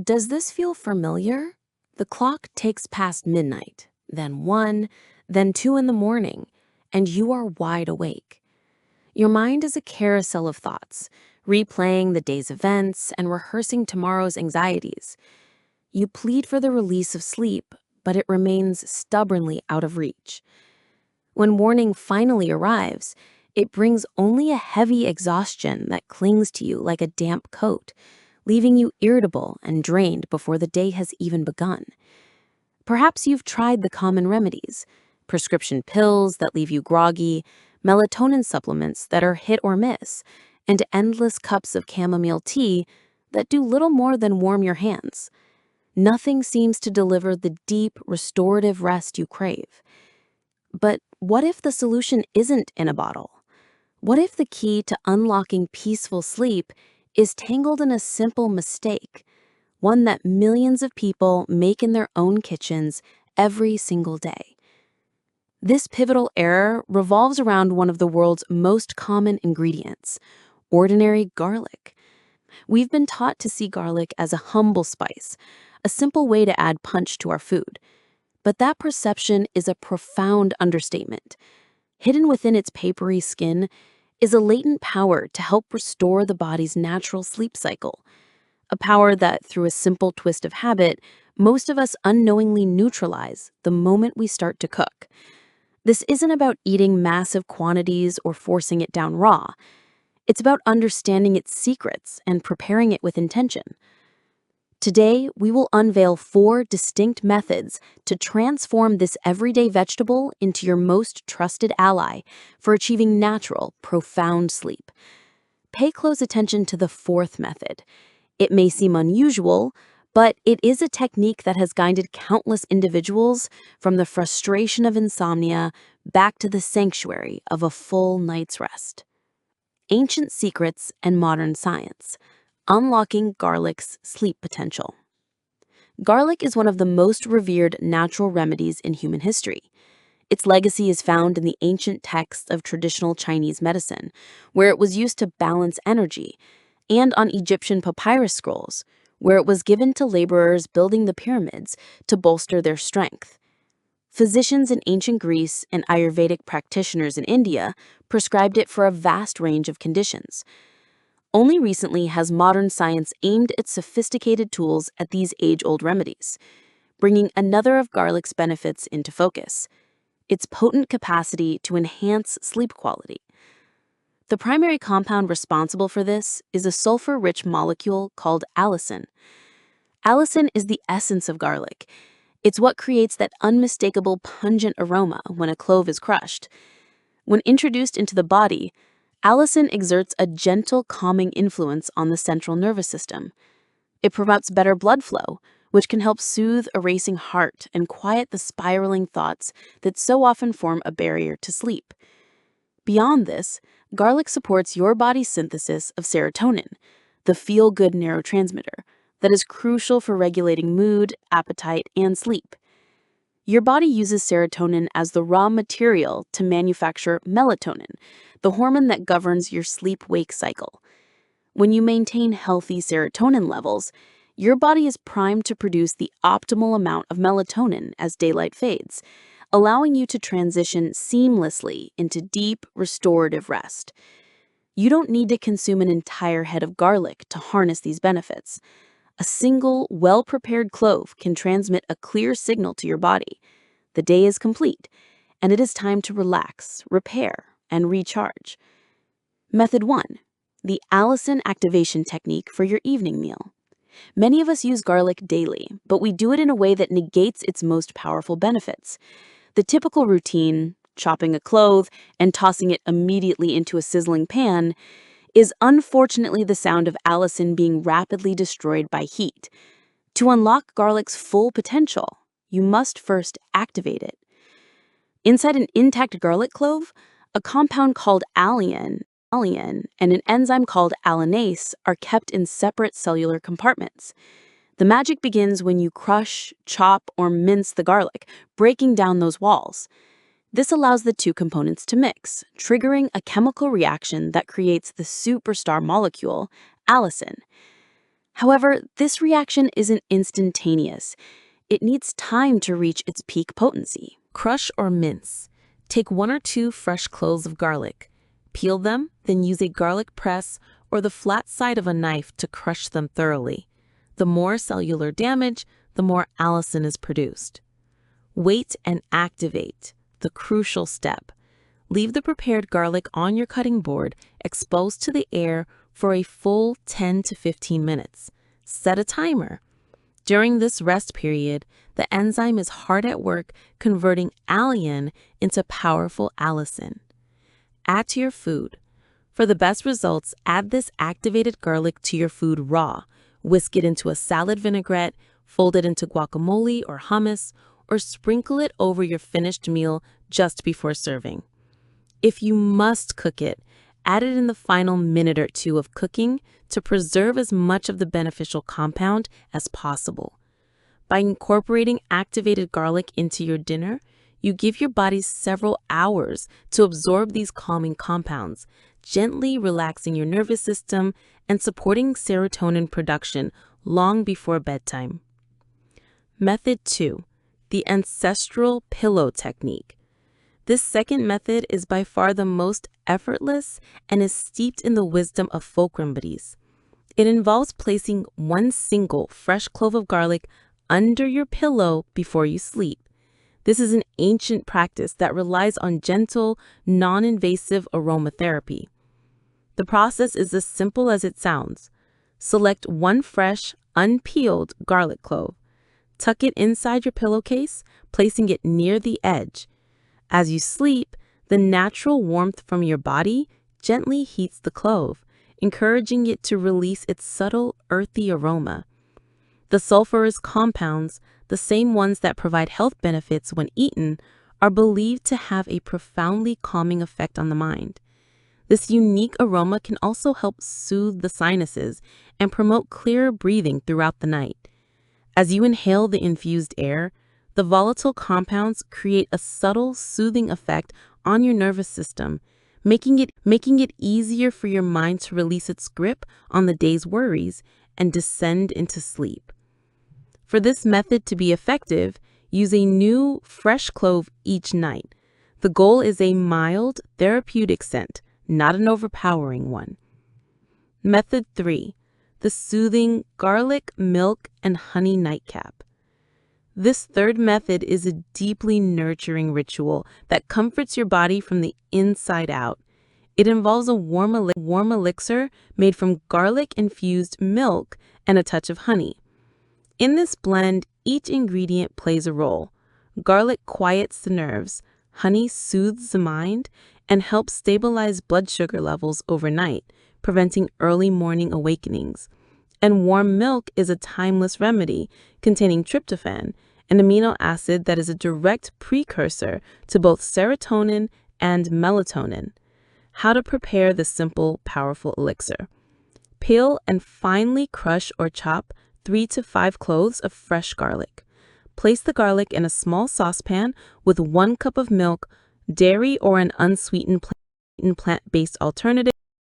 Does this feel familiar? The clock ticks past midnight, then 1, then 2 in the morning, and you are wide awake. Your mind is a carousel of thoughts, replaying the day's events and rehearsing tomorrow's anxieties. You plead for the release of sleep, but it remains stubbornly out of reach. When morning finally arrives, it brings only a heavy exhaustion that clings to you like a damp coat, leaving you irritable and drained before the day has even begun. Perhaps you've tried the common remedies: prescription pills that leave you groggy, melatonin supplements that are hit or miss, and endless cups of chamomile tea that do little more than warm your hands. Nothing seems to deliver the deep, restorative rest you crave. But what if the solution isn't in a bottle? What if the key to unlocking peaceful sleep is tangled in a simple mistake, one that millions of people make in their own kitchens every single day? This pivotal error revolves around one of the world's most common ingredients: ordinary garlic. We've been taught to see garlic as a humble spice, a simple way to add punch to our food. But that perception is a profound understatement. Hidden within its papery skin is a latent power to help restore the body's natural sleep cycle, a power that, through a simple twist of habit, most of us unknowingly neutralize the moment we start to cook. This isn't about eating massive quantities or forcing it down raw. It's about understanding its secrets and preparing it with intention. Today, we will unveil 4 distinct methods to transform this everyday vegetable into your most trusted ally for achieving natural, profound sleep. Pay close attention to the 4th method. It may seem unusual, but it is a technique that has guided countless individuals from the frustration of insomnia back to the sanctuary of a full night's rest. Ancient secrets and modern science: unlocking garlic's sleep potential. Garlic is one of the most revered natural remedies in human history. Its legacy is found in the ancient texts of traditional Chinese medicine, where it was used to balance energy, and on Egyptian papyrus scrolls, where it was given to laborers building the pyramids to bolster their strength. Physicians in ancient Greece and Ayurvedic practitioners in India prescribed it for a vast range of conditions. Only recently has modern science aimed its sophisticated tools at these age-old remedies, bringing another of garlic's benefits into focus: its potent capacity to enhance sleep quality. The primary compound responsible for this is a sulfur-rich molecule called allicin. Allicin is the essence of garlic. It's what creates that unmistakable pungent aroma when a clove is crushed. When introduced into the body, allicin exerts a gentle, calming influence on the central nervous system. It promotes better blood flow, which can help soothe a racing heart and quiet the spiraling thoughts that so often form a barrier to sleep. Beyond this, garlic supports your body's synthesis of serotonin, the feel-good neurotransmitter that is crucial for regulating mood, appetite, and sleep. Your body uses serotonin as the raw material to manufacture melatonin, the hormone that governs your sleep-wake cycle. When you maintain healthy serotonin levels, your body is primed to produce the optimal amount of melatonin as daylight fades, allowing you to transition seamlessly into deep, restorative rest. You don't need to consume an entire head of garlic to harness these benefits. A single, well-prepared clove can transmit a clear signal to your body: the day is complete, and it is time to relax, repair, and recharge. Method 1. The allicin activation technique for your evening meal. Many of us use garlic daily, but we do it in a way that negates its most powerful benefits. The typical routine, chopping a clove and tossing it immediately into a sizzling pan, is unfortunately the sound of allicin being rapidly destroyed by heat. To unlock garlic's full potential, you must first activate it. Inside an intact garlic clove, a compound called alliin and an enzyme called allinase are kept in separate cellular compartments. The magic begins when you crush, chop, or mince the garlic, breaking down those walls. This allows the 2 components to mix, triggering a chemical reaction that creates the superstar molecule, allicin. However, this reaction isn't instantaneous. It needs time to reach its peak potency. Crush or mince. Take 1 or 2 fresh cloves of garlic. Peel them, then use a garlic press or the flat side of a knife to crush them thoroughly. The more cellular damage, the more allicin is produced. Wait and activate, the crucial step. Leave the prepared garlic on your cutting board, exposed to the air for a full 10 to 15 minutes. Set a timer. During this rest period, the enzyme is hard at work converting alliin into powerful allicin. Add to your food. For the best results, add this activated garlic to your food raw. Whisk it into a salad vinaigrette, fold it into guacamole or hummus, or sprinkle it over your finished meal just before serving. If you must cook it, add it in the final minute or 2 of cooking to preserve as much of the beneficial compound as possible. By incorporating activated garlic into your dinner, you give your body several hours to absorb these calming compounds, gently relaxing your nervous system and supporting serotonin production long before bedtime. Method 2. The ancestral pillow technique. This second method is by far the most effortless and is steeped in the wisdom of folk remedies. It involves placing 1 single fresh clove of garlic under your pillow before you sleep. This is an ancient practice that relies on gentle, non-invasive aromatherapy. The process is as simple as it sounds. Select 1 fresh, unpeeled garlic clove. Tuck it inside your pillowcase, placing it near the edge. As you sleep, the natural warmth from your body gently heats the clove, encouraging it to release its subtle, earthy aroma. The sulfurous compounds, the same ones that provide health benefits when eaten, are believed to have a profoundly calming effect on the mind. This unique aroma can also help soothe the sinuses and promote clearer breathing throughout the night. As you inhale the infused air, the volatile compounds create a subtle, soothing effect on your nervous system, making it easier for your mind to release its grip on the day's worries and descend into sleep. For this method to be effective, use a new, fresh clove each night. The goal is a mild, therapeutic scent, not an overpowering one. Method 3. The soothing garlic, milk, and honey nightcap. This third method is a deeply nurturing ritual that comforts your body from the inside out. It involves a warm elixir made from garlic-infused milk and a touch of honey. In this blend, each ingredient plays a role. Garlic quiets the nerves, honey soothes the mind, and helps stabilize blood sugar levels overnight, preventing early morning awakenings. And warm milk is a timeless remedy containing tryptophan, an amino acid that is a direct precursor to both serotonin and melatonin. How to prepare this simple, powerful elixir. Peel and finely crush or chop 3 to 5 cloves of fresh garlic. Place the garlic in a small saucepan with 1 cup of milk, dairy or an unsweetened plant-based alternative,